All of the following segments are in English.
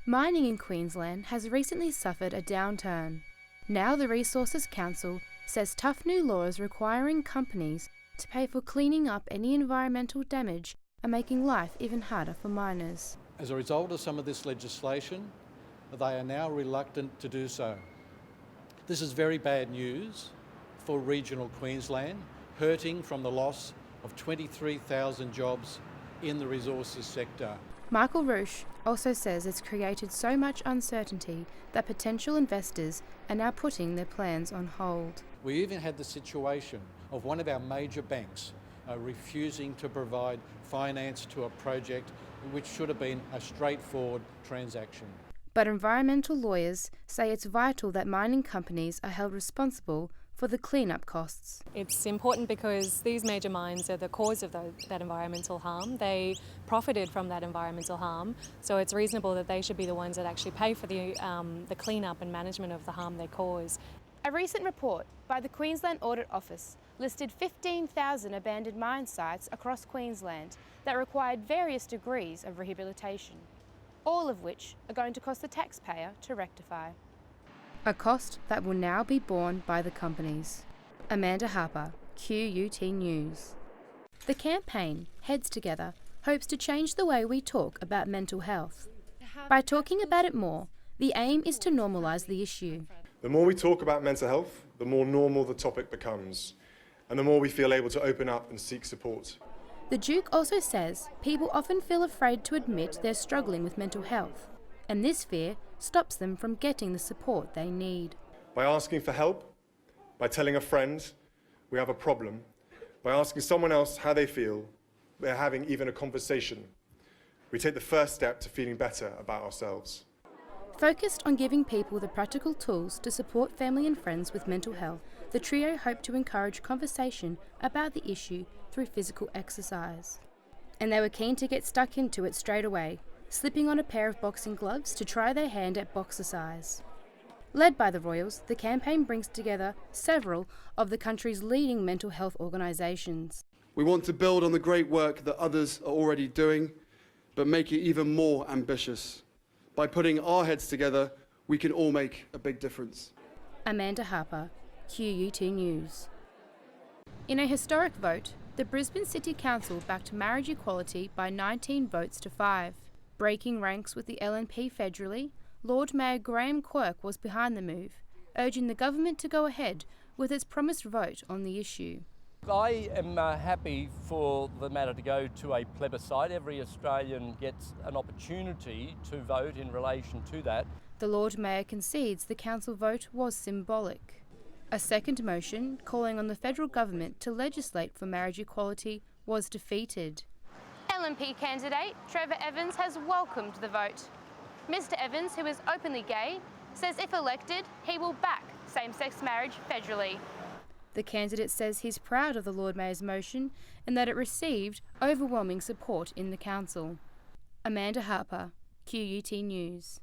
Mining in Queensland has recently suffered a downturn. Now the Resources Council says tough new laws requiring companies to pay for cleaning up any environmental damage are making life even harder for miners. As a result of some of this legislation, they are now reluctant to do so. This is very bad news for regional Queensland, hurting from the loss of 23,000 jobs in the resources sector. Michael Roosh also says it's created so much uncertainty that potential investors are now putting their plans on hold. We even had the situation of one of our major banks refusing to provide finance to a project which should have been a straightforward transaction. But environmental lawyers say it's vital that mining companies are held responsible for the cleanup costs. It's important because these major mines are the cause of that environmental harm. They profited from that environmental harm, so it's reasonable that they should be the ones that actually pay for the cleanup and management of the harm they cause. A recent report by the Queensland Audit Office listed 15,000 abandoned mine sites across Queensland that required various degrees of rehabilitation, all of which are going to cost the taxpayer to rectify. A cost that will now be borne by the companies. Amanda Harper, QUT News. The campaign, Heads Together, hopes to change the way we talk about mental health. By talking about it more, the aim is to normalise the issue. The more we talk about mental health, the more normal the topic becomes, and the more we feel able to open up and seek support. The Duke also says people often feel afraid to admit they're struggling with mental health, and this fear stops them from getting the support they need. By asking for help, by telling a friend we have a problem, by asking someone else how they feel, we're having even a conversation, we take the first step to feeling better about ourselves. Focused on giving people the practical tools to support family and friends with mental health, the trio hope to encourage conversation about the issue through physical exercise. And they were keen to get stuck into it straight away, slipping on a pair of boxing gloves to try their hand at boxercise. Led by the Royals, the campaign brings together several of the country's leading mental health organisations. We want to build on the great work that others are already doing, but make it even more ambitious. By putting our heads together, we can all make a big difference. Amanda Harper, QUT News. In a historic vote, the Brisbane City Council backed marriage equality by 19 votes to 5. Breaking ranks with the LNP federally, Lord Mayor Graham Quirk was behind the move, urging the government to go ahead with its promised vote on the issue. I am happy for the matter to go to a plebiscite. Every Australian gets an opportunity to vote in relation to that. The Lord Mayor concedes the council vote was symbolic. A second motion, calling on the federal government to legislate for marriage equality, was defeated. LNP candidate Trevor Evans has welcomed the vote. Mr Evans, who is openly gay, says if elected, he will back same-sex marriage federally. The candidate says he's proud of the Lord Mayor's motion and that it received overwhelming support in the council. Amanda Harper, QUT News.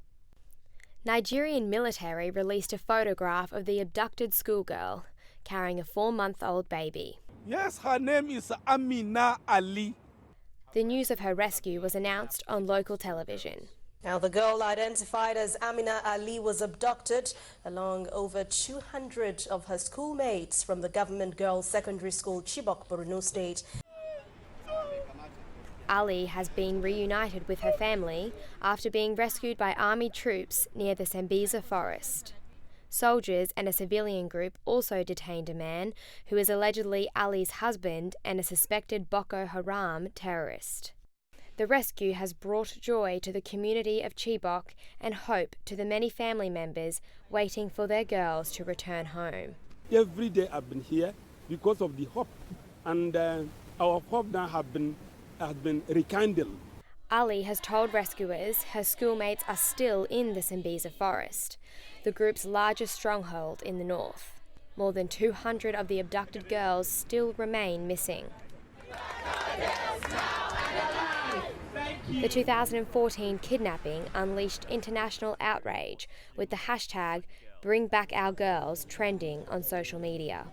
Nigerian military released a photograph of the abducted schoolgirl carrying a 4-month-old baby. Yes, her name is Amina Ali. The news of her rescue was announced on local television. Now, the girl identified as Amina Ali was abducted along over 200 of her schoolmates from the government girls' secondary school Chibok, Borno State. Ali has been reunited with her family after being rescued by army troops near the Sambisa forest. Soldiers and a civilian group also detained a man who is allegedly Ali's husband and a suspected Boko Haram terrorist. The rescue has brought joy to the community of Chibok and hope to the many family members waiting for their girls to return home. Every day I've been here because of the hope, and our hope now has been rekindled. Ali has told rescuers her schoolmates are still in the Sambisa forest, the group's largest stronghold in the north. More than 200 of the abducted girls still remain missing. The 2014 kidnapping unleashed international outrage, with the hashtag #BringBackOurGirls trending on social media.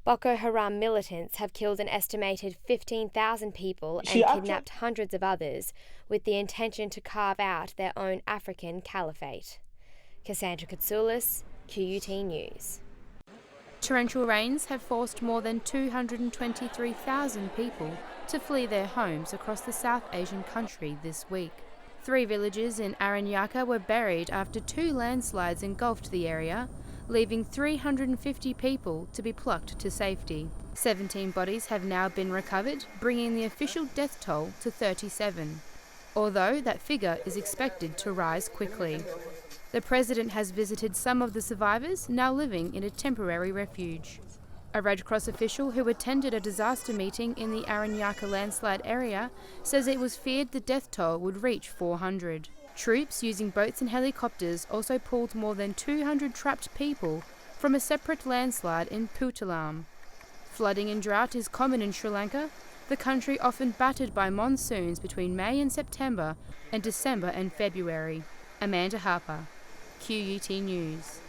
Boko Haram militants have killed an estimated 15,000 people and kidnapped hundreds of others with the intention to carve out their own African caliphate. Cassandra Katsoulis, QUT News. Torrential rains have forced more than 223,000 people to flee their homes across the South Asian country this week. 3 villages in Aranyaka were buried after 2 landslides engulfed the area, leaving 350 people to be plucked to safety. 17 bodies have now been recovered, bringing the official death toll to 37, although that figure is expected to rise quickly. The President has visited some of the survivors now living in a temporary refuge. A Red Cross official who attended a disaster meeting in the Aranyaka landslide area says it was feared the death toll would reach 400. Troops using boats and helicopters also pulled more than 200 trapped people from a separate landslide in Puttalam. Flooding and drought is common in Sri Lanka, the country often battered by monsoons between May and September and December and February. Amanda Harper, QUT News.